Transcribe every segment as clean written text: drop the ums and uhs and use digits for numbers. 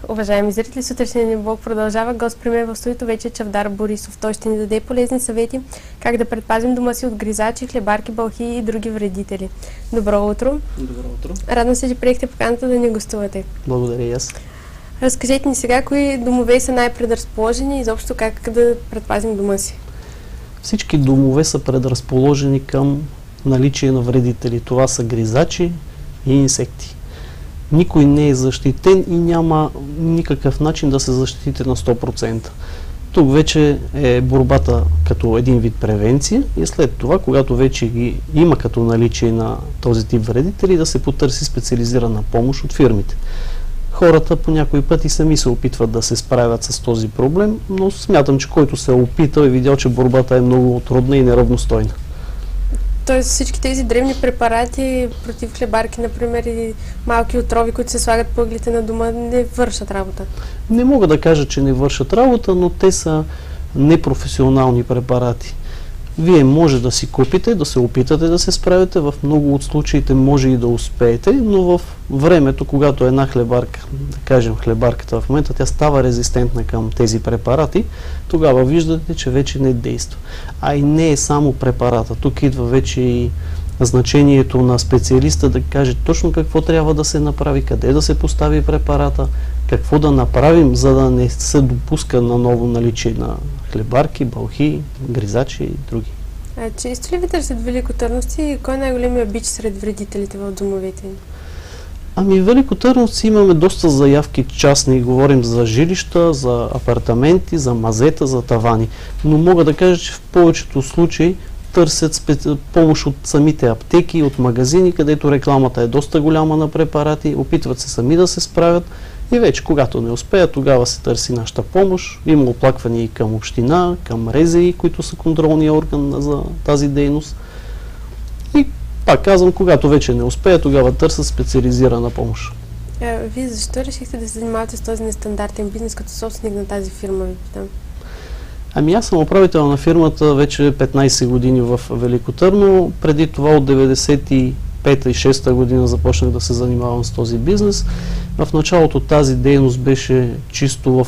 Уважаеми зрители, сутрешния ни блог продължава. Гост при мен в студиото вече е Чавдар Борисов. Той ще ни даде полезни съвети как да предпазим дома си от гризачи, хлебарки, бълхи и други вредители. Добро утро! Добро утро! Радвам се, че приехте поканата да ни гостувате. Благодаря и аз. Разкажете ни сега, кои домове са най-предразположени и изобщо как да предпазим дома си. Всички домове са предразположени към наличие на вредители. Това са гризачи и инсекти. Никой не е защитен и няма никакъв начин да се защитите на 100%. Тук вече е борбата като един вид превенция и след това, когато вече ги има като наличие на този тип вредители, да се потърси специализирана помощ от фирмите. Хората по някой път и сами се опитват да се справят с този проблем, но смятам, че който се е опитал и видял, че борбата е много трудна и неравностойна. Тоест всички тези древни препарати против хлебарки, например, и малки отрови, които се слагат по ъглите на дома, не вършат работа? Не мога да кажа, че не вършат работа, но те са непрофесионални препарати. Вие може да си купите, да се опитате да се справите, в много от случаите може и да успеете, но в времето, когато една хлебарка, да кажем хлебарката в момента, тя става резистентна към тези препарати, тогава виждате, че вече не действа. А и не е само препарата. Тук идва вече и значението на специалиста да каже точно какво трябва да се направи, къде да се постави препарата, какво да направим, за да не се допуска на ново наличие на хлебарки, бълхи, гризачи и други. Често ли ви търсят великотърновци и кой е най-големият бич сред вредителите в домовете? Ами в великотърновци имаме доста заявки частни, говорим за жилища, за апартаменти, за мазета, за тавани. Но мога да кажа, че в повечето случаи търсят помощ от самите аптеки, от магазини, където рекламата е доста голяма на препарати, опитват се сами да се справят и вече когато не успеят, тогава се търси нашата помощ. Има оплаквания и към община, към РЗИ, които са контролния орган за тази дейност. И пак казвам, когато вече не успеят, тогава търсят специализирана помощ. Вие защо решихте да се занимавате с този нестандартен бизнес като собственик на тази фирма? Ами аз съм управител на фирмата вече 15 години в Велико Търново. Преди това от 95-та и 6-та година започнах да се занимавам с този бизнес. В началото тази дейност беше чисто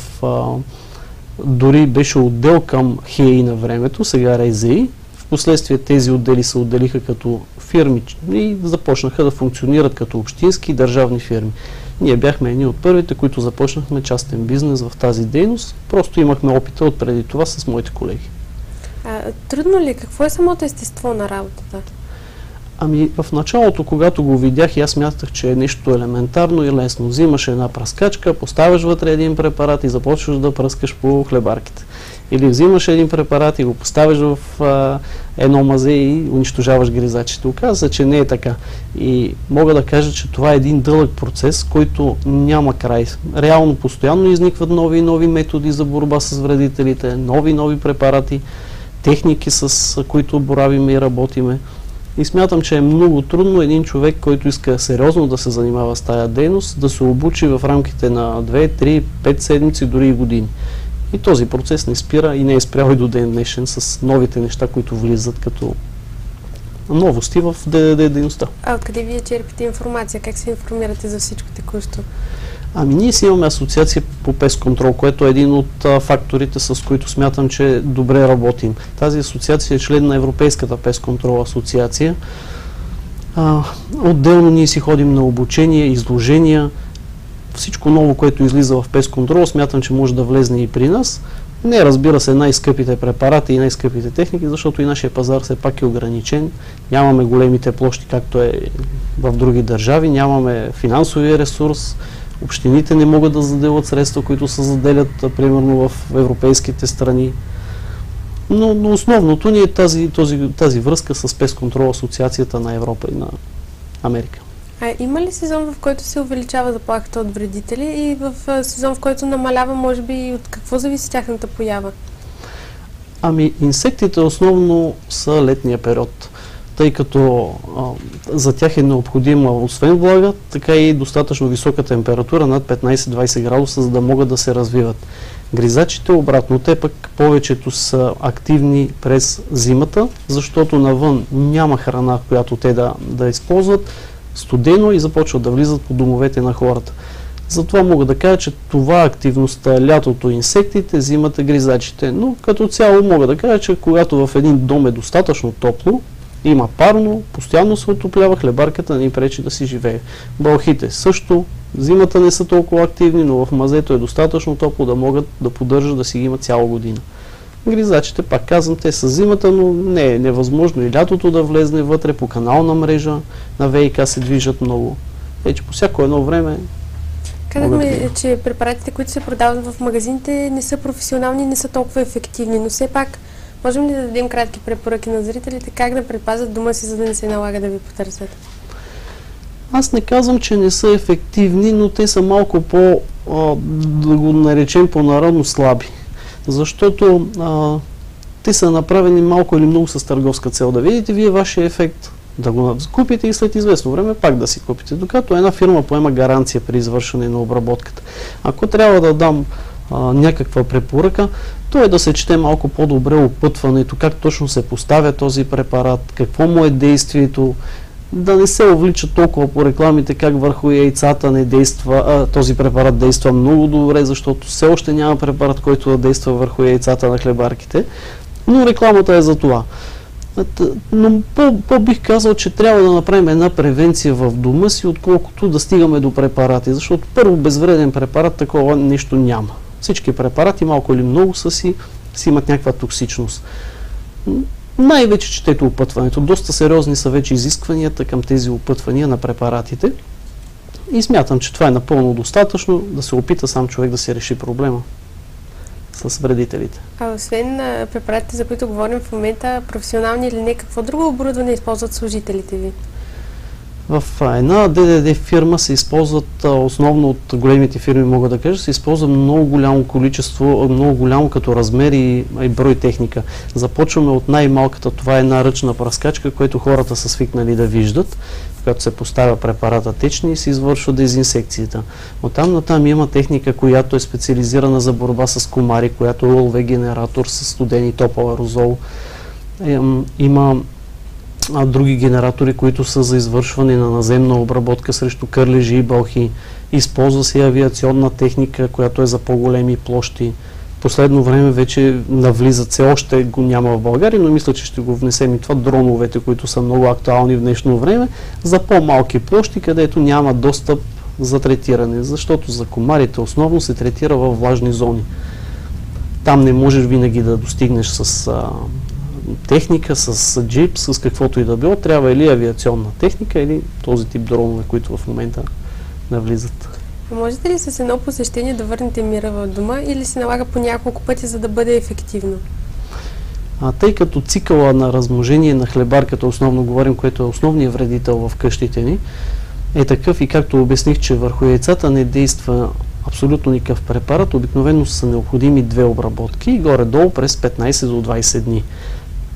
дори беше отдел към ХЕИ на времето, сега РЗИ. Впоследствие тези отдели се отделиха като фирми и започнаха да функционират като общински и държавни фирми. Ние бяхме едни от първите, които започнахме частен бизнес в тази дейност. Просто имахме опита от преди това с моите колеги. Трудно ли? Какво е самото естество на работата? Ами в началото, когато го видях, аз смятах, че е нещо елементарно и лесно. Взимаш една пръскачка, поставяш вътре един препарат и започваш да пръскаш по хлебарките. Или взимаш един препарат и го поставяш в едно мазе и унищожаваш гризачите. Оказва се, че не е така. И мога да кажа, че това е един дълъг процес, който няма край. Реално постоянно изникват нови и нови методи за борба с вредителите, нови препарати, техники, с които боравиме и работиме. И смятам, че е много трудно един човек, който иска сериозно да се занимава с тая дейност, да се обучи в рамките на 2, 3, 5 седмици, дори и години. И този процес не спира и не е спрял и до ден днешен с новите неща, които влизат като новости в дейността. Къде вие черпите информация? Как се информирате за всичко текущо? Ами ние си имаме асоциация по пестконтрол, което е един от факторите, с които смятам, че добре работим. Тази асоциация е член на Европейската пестконтрол асоциация. Отделно ние си ходим на обучение, изложения. Всичко ново, което излиза в пестконтрол, смятам, че може да влезне и при нас. Не, разбира се, най-скъпите препарати и най-скъпите техники, защото и нашия пазар все пак е ограничен. Нямаме големите площи, както е в други държави, нямаме финансовия ресурс, общините не могат да заделят средства, които се заделят, примерно в европейските страни. Но основното ни е тази връзка с пестконтрол асоциацията на Европа и на Америка. Има ли сезон, в който се увеличава заплахата от вредители и в сезон, в който намалява, може би, и от какво зависи тяхната поява? Ами, инсектите основно са летния период, тъй като за тях е необходима освен влага, така и достатъчно висока температура, над 15-20 градуса, за да могат да се развиват. Гризачите обратно, те пък повечето са активни през зимата, защото навън няма храна, която те да използват, студено и започват да влизат по домовете на хората. Затова мога да кажа, че това е активността лятото инсектите, зимата гризачите. Но като цяло мога да кажа, че когато в един дом е достатъчно топло, има парно, постоянно се отоплява, хлебарката не пречи да си живее. Бълхите също, зимата не са толкова активни, но в мазето е достатъчно топло да могат да поддържат да си ги имат цяла година. Гризачите, пак казвам, те са зимата, но не е невъзможно и лятото да влезне вътре по канална мрежа, на ВиК се движат много. Че по всяко едно време. Казахме, че препаратите, които се продават в магазините, не са професионални, не са толкова ефективни, но все пак можем ли да дадем кратки препоръки на зрителите как да предпазят дома си, за да не се налага да ви потърсят? Аз не казвам, че не са ефективни, но те са малко по, да го наречем по-народно, слаби. Защото те са направени малко или много с търговска цел. Да видите вие вашия ефект, да го купите и след известно време пак да си купите. Докато една фирма поема гаранция при извършване на обработката. Ако трябва да дам някаква препоръка, то е да се чете малко по-добре опътването, как точно се поставя този препарат, какво му е действието, да не се увлича толкова по рекламите, как върху яйцата не действа, този препарат действа много добре, защото все още няма препарат, който да действа върху яйцата на хлебарките, но рекламата е за това. Но бих казал, че трябва да направим една превенция в дома си, отколкото да стигаме до препарати, защото първо безвреден препарат такова нещо няма. Всички препарати, малко или много си имат някаква токсичност. Най-вече четете опътването. Доста сериозни са вече изискванията към тези опътвания на препаратите и смятам, че това е напълно достатъчно да се опита сам човек да си реши проблема с вредителите. А освен препаратите, за които говорим в момента, професионални или не, какво друго оборудване използват служителите ви? В една ДДД фирма се използват, основно от големите фирми мога да кажа, се използва много голямо количество, много голямо като размер и брой техника. Започваме от най-малката, това е една ръчна пръскачка, която хората са свикнали да виждат, когато се поставя препарата течни и се извършва дезинсекцията. Оттам натам има техника, която е специализирана за борба с комари, която е ОЛВ генератор с студен и топъл аерозол. Има други генератори, които са за извършване на наземна обработка срещу кърлежи и бълхи. Използва се авиационна техника, която е за по-големи площи. Последно време вече навлизат, все още го няма в България, но мисля, че ще го внесем и това, дроновете, които са много актуални в днешно време, за по-малки площи, където няма достъп за третиране, защото за комарите основно се третира във влажни зони. Там не можеш винаги да достигнеш с техника, с джип, с каквото и да било. Трябва или авиационна техника, или този тип дронове, които в момента навлизат. Можете ли с едно посещение да върнете мира в дома или се налага по няколко пъти, за да бъде ефективно? Тъй като цикъла на размножение на хлебарката, основно говорим, което е основният вредител в къщите ни, е такъв и както обясних, че върху яйцата не действа абсолютно никакъв препарат, обикновено са необходими 2 обработки и горе-долу през 15 до 20 дни.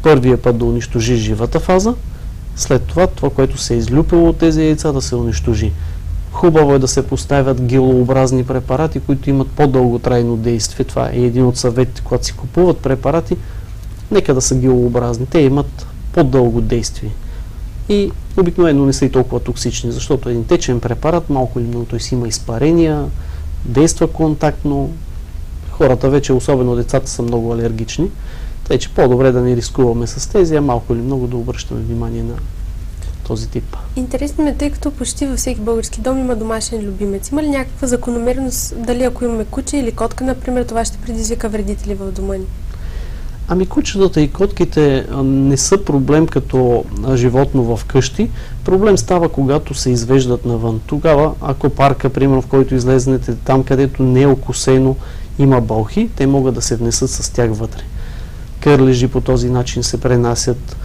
Първия път да унищожи живата фаза, след това, което се е излюпило от тези яйца, да се унищожи. Хубаво е да се поставят гилообразни препарати, които имат по-дълготрайно действие. Това е един от съветите, когато си купуват препарати, нека да са гилообразни. Те имат по-дълго действие. И обикновено не са и толкова токсични, защото един течен препарат, малко или много той си има изпарения, действа контактно. Хората вече, особено децата, са много алергични. Тъй, че по-добре да не рискуваме с тези, а малко или много да обръщаме внимание на този тип. Интересно ме, тъй като почти във всеки български дом има домашен любимец. Има ли някаква закономерност, дали ако имаме куче или котка, например, това ще предизвика вредители в дома ни? Ами кучетата и котките не са проблем като животно в къщи. Проблем става, когато се извеждат навън. Тогава, ако парка, примерно, в който излезнете, там където не е окосено, има бълхи, те могат да се внесат с тях вътре. Кърлежи по този начин се пренасят.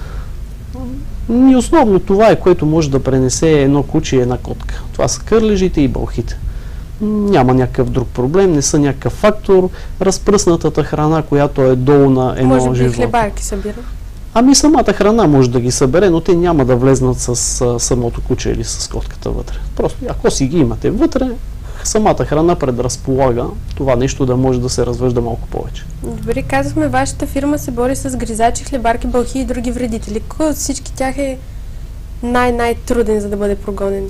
И основно това е, което може да пренесе едно куче и една котка. Това са кърлежите и бълхите. Няма някакъв друг проблем, не са някакъв фактор. Разпръснатата храна, която е долу на едно животно. Може би хлебарки събира? Ами самата храна може да ги събере, но те няма да влезнат с самото куче или с котката вътре. Просто ако си ги имате вътре, самата храна предразполага това нещо да може да се развъжда малко повече. Добре, казахме, вашата фирма се бори с гризачи, хлебарки, бълхи и други вредители. Кой от всички тях е най-труден, за да бъде прогонен?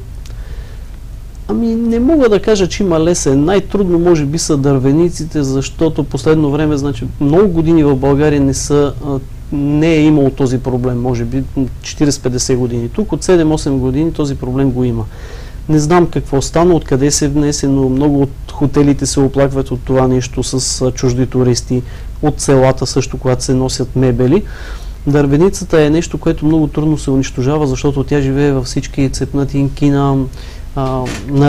Ами не мога да кажа, че има лесен. Най-трудно може би са дървениците, защото последно време, значи много години в България не е имало този проблем, може би 40-50 години. Тук от 7-8 години този проблем го има. Не знам какво стана, откъде се внесе, но много от хотелите се оплакват от това нещо с чужди туристи, от селата също, когато се носят мебели. Дървеницата е нещо, което много трудно се унищожава, защото тя живее във всички цепнатинки на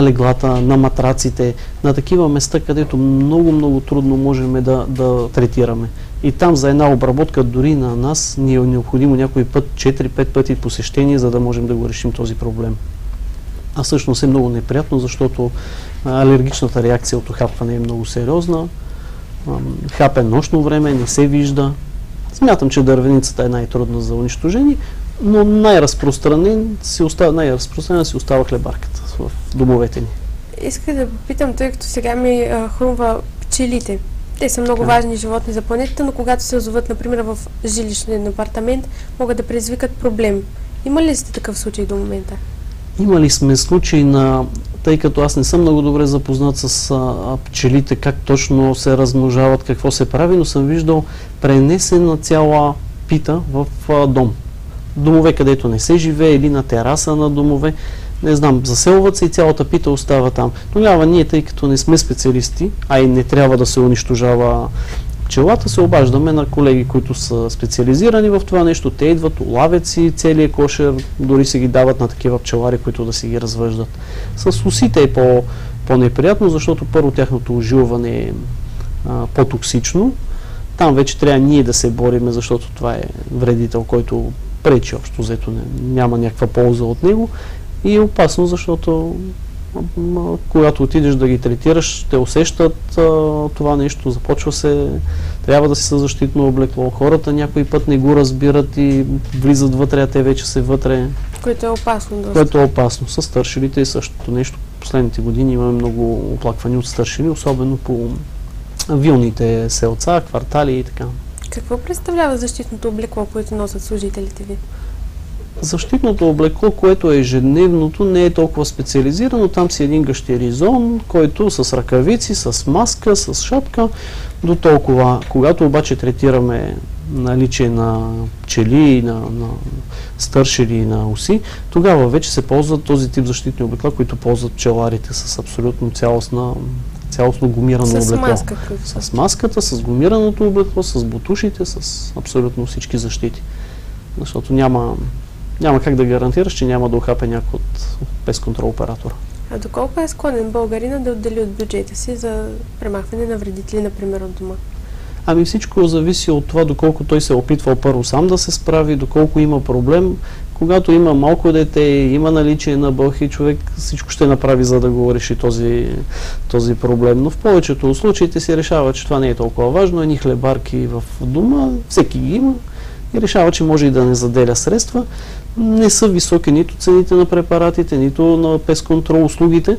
леглата, на матраците, на такива места, където много трудно можем да третираме. И там за една обработка дори на нас ни е необходимо някой път 4-5 пъти посещение, за да можем да го решим този проблем. А всъщност е много неприятно, защото алергичната реакция от охапване е много сериозна. Хапе нощно време, не се вижда. Смятам, че дървеницата е най-трудна за унищожение, но най-разпространена си остава хлебарката в домовете ни. Исках да попитам, тъй като сега ми хрумва пчелите. Те са много важни животни за планетата, но когато се озоват, например, в жилищен апартамент, могат да предизвикат проблем. Има ли сте такъв случай до момента? Имали сме случаи тъй като аз не съм много добре запознат с пчелите, как точно се размножават, какво се прави, но съм виждал пренесена цяла пита в дом. Домове, където не се живее, или на тераса на домове. Не знам, заселват се и цялата пита остава там. Тогава ние, тъй като не сме специалисти, а и не трябва да се унищожава пчелата, се обаждаме на колеги, които са специализирани в това нещо. Те идват, улавят си целият кошер, дори се ги дават на такива пчелари, които да си ги развъждат. С усите е по-неприятно, защото първо тяхното ожилване е по-токсично. Там вече трябва ние да се бориме, защото това е вредител, който пречи общо взето, няма някаква полза от него. И е опасно, защото когато отидеш да ги третираш, те усещат това нещо, трябва да си със защитно облекло. Хората някой път не го разбират и влизат вътре, а те вече са вътре. Което е опасно. Което е опасно. С стършелите е същото нещо. Последните години имаме много оплаквания от стършели, особено по вилните селца, квартали и така. Какво представлява защитното облекло, което носят служителите ви? Защитното облекло, което е ежедневното, не е толкова специализирано. Там си един гащеризон, който с ръкавици, с маска, с шапка, до толкова. Когато обаче третираме наличие на пчели, на стършели и на оси, тогава вече се ползват този тип защитни облекла, които ползват пчеларите с абсолютно цялостно гумирано облекло. С маската, с гумираното облекло, с бутушите, с абсолютно всички защити. Защото няма как да гарантираш, че няма да охапе някой от безконтрол оператора. А доколко е склонен българина да отдели от бюджета си за премахване на вредители, например, от дома? Ами всичко зависи от това, доколко той се е опитвал първо сам да се справи, доколко има проблем. Когато има малко дете, има наличие на бълхи, човек всичко ще направи, за да го реши този проблем. Но в повечето от случаите се решава, че това не е толкова важно. Едни хлебарки в дома, всеки ги има и решава, че може и да не заделя средства. Не са високи нито цените на препаратите, нито на песконтрол услугите,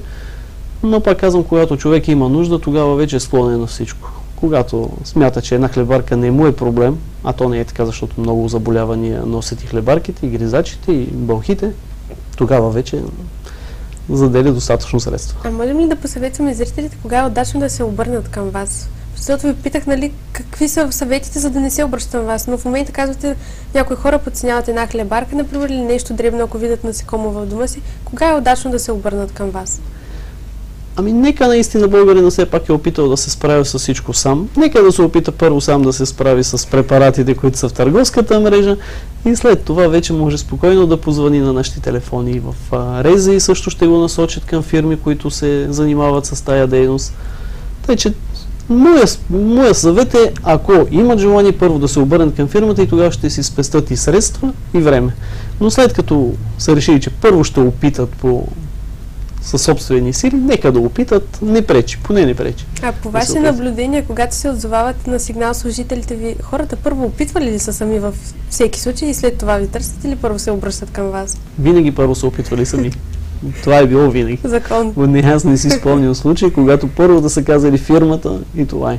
но пак казвам, когато човек има нужда, тогава вече е склонен на всичко. Когато смята, че една хлебарка не му е проблем, а то не е така, защото много заболявания носят и хлебарките, и гризачите, и бълхите, тогава вече заделя достатъчно средства. А можем ли да посъветваме зрителите кога е удачно да се обърнат към вас? Защото ви питах, какви са съветите, за да не се обръщат към вас, но в момента казвате, някои хора подценяват една хлебарка, например, или нещо дребно, ако видят насекомо в дома си. Кога е удачно да се обърнат към вас? Ами нека наистина българина все пак е опитал да се справи с всичко сам. Нека да се опита първо сам да се справи с препаратите, които са в търговската мрежа, и след това вече може спокойно да позвани на нашите телефони в РЗИ и също ще го насочат към фирми, които се занимават с тая дейност. Тъй, че моя съвет е, ако имат желание, първо да се обърнат към фирмата и тогава ще си спестят и средства, и време. Но след като са решили, че първо ще опитат със собствени сили, нека да опитат, не пречи, поне не пречи. А по ваши наблюдения, когато се отзовават на сигнал служителите ви, хората първо опитвали ли са сами във всеки случай и след това ви търсят или първо се обръщат към вас? Винаги първо са опитвали сами. Това е било винаги. Закон. Аз не си спомням случай, когато първо да са казали фирмата и това е.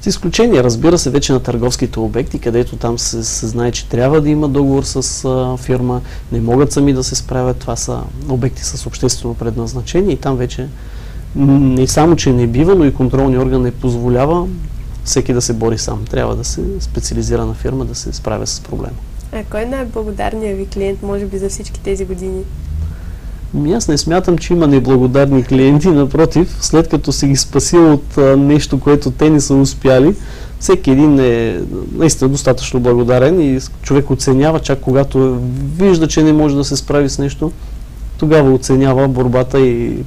С изключение, разбира се, вече на търговските обекти, където там се знае, че трябва да има договор с фирма, не могат сами да се справят, това са обекти с обществено предназначение и там вече не само, че не бива, но и контролният орган не позволява всеки да се бори сам. Трябва да се специализирана фирма да се справя с проблема. А кой е най-благодарният ви клиент, може би, за всички тези години? Аз не смятам, че има неблагодарни клиенти, напротив, след като си ги спасил от нещо, което те не са успяли, всеки един е наистина достатъчно благодарен и човек оценява, чак когато вижда, че не може да се справи с нещо, тогава оценява борбата и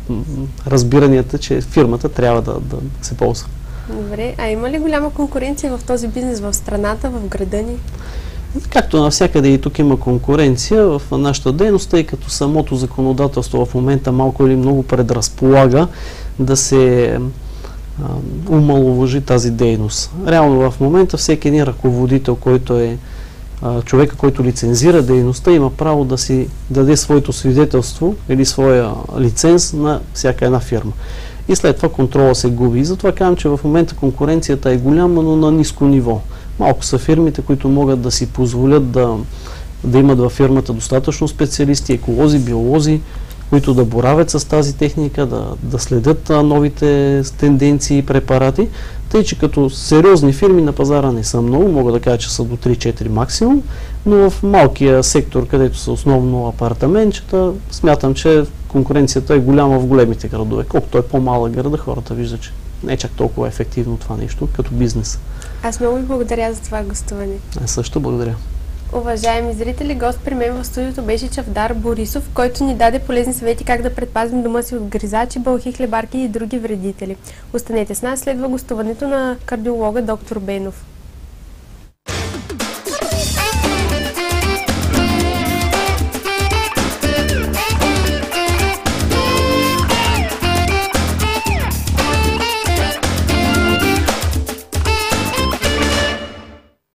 разбиранията, че фирмата трябва да се ползва. Добре, а има ли голяма конкуренция в този бизнес в страната, в града ни? Както навсякъде и тук има конкуренция в нашата дейност, тъй като самото законодателство в момента малко или много предразполага да се омаловажи тази дейност. Реално в момента всеки един ръководител, който е човека, който лицензира дейността, има право да си даде своето свидетелство или своя лиценз на всяка една фирма. И след това контрола се губи. И затова казвам, че в момента конкуренцията е голяма, но на ниско ниво. Малко са фирмите, които могат да си позволят да имат във фирмата достатъчно специалисти, еколози, биолози, които да боравят с тази техника, да следят новите тенденции и препарати. Тъй, че като сериозни фирми на пазара не са много, мога да кажа, че са до 3-4 максимум, но в малкия сектор, където са основно апартаментчета, смятам, че конкуренцията е голяма в големите градове. Колкото е по-малък града, хората виждат, че не е чак толкова ефективно това нещо, като бизнес. Аз много ви благодаря за това гостуване. Аз също благодаря. Уважаеми зрители, гост при мен в студиото беше Чавдар Борисов, който ни даде полезни съвети как да предпазим дома си от гризачи, бълхи, хлебарки и други вредители. Останете с нас, следва гостуването на кардиолога доктор Бенов.